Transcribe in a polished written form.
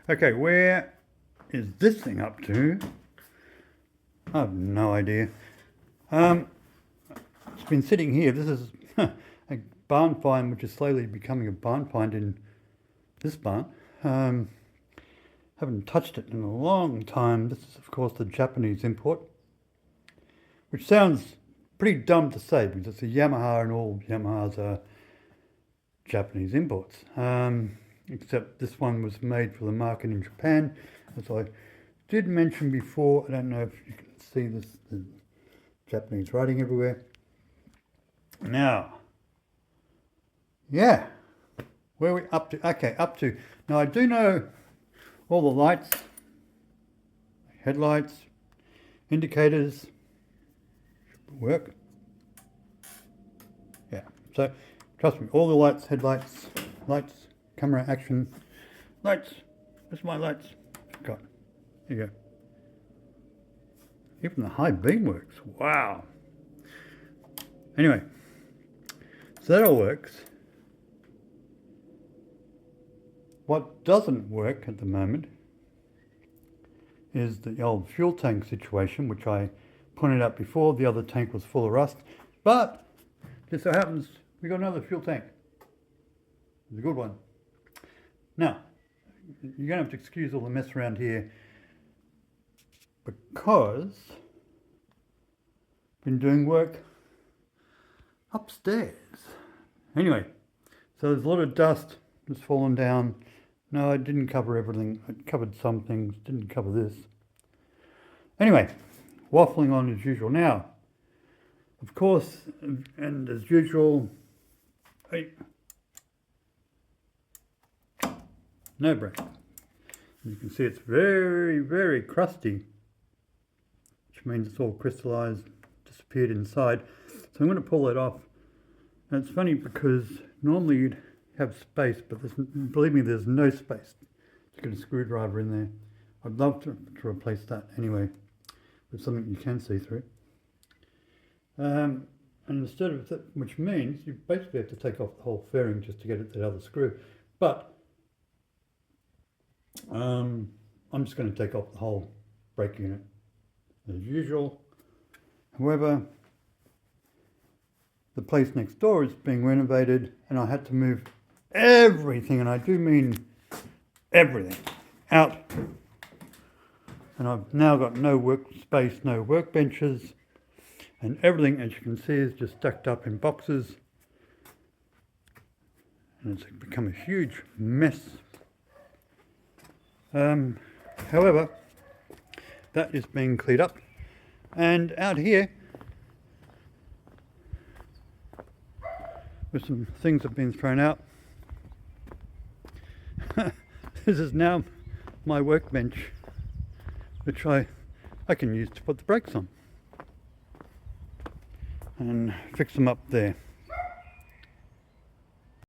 Okay, where is this thing up to? I have no idea. It's been sitting here. This is a barn find, which is slowly becoming a barn find in this barn. Haven't touched it in a long time. This is, of course, the Japanese import, which sounds pretty dumb to say because it's a Yamaha and all Yamahas are Japanese imports. Except this one was made for the market in Japan. As I did mention before, I don't know if you can see this, the Japanese writing everywhere. Now, yeah, where are we up to? Okay, up to. Now I do know all the lights, headlights, indicators, should work. Yeah, so trust me, all the lights, headlights, lights, camera action, lights, where's my lights? God, here you go. Even the high beam works, wow. Anyway, so that all works. What doesn't work at the moment is the old fuel tank situation, which I pointed out before. The other tank was full of rust, but just so happens we got another fuel tank. It's a good one. Now, you're going to have to excuse all the mess around here because I've been doing work upstairs. Anyway, so there's a lot of dust that's fallen down. No, I didn't cover everything. I covered some things, didn't cover this. Anyway, waffling on as usual. Now, of course, and as usual, no brake. You can see it's very, very crusty, which means it's all crystallized, disappeared inside. So I'm going to pull that off. And it's funny because normally you'd have space, but believe me, there's no space to get a screwdriver in there. I'd love to replace that anyway with something you can see through. And instead of that, which means you basically have to take off the whole fairing just to get at that other screw. But I'm just going to take off the whole brake unit as usual. However, the place next door is being renovated and I had to move everything, and I do mean everything, out. And I've now got no workspace, no workbenches, and everything, as you can see, is just stacked up in boxes. And it's become a huge mess. However, that is being cleared up. And out here, with some things have been thrown out. This is now my workbench, which I can use to put the brakes on and fix them up there.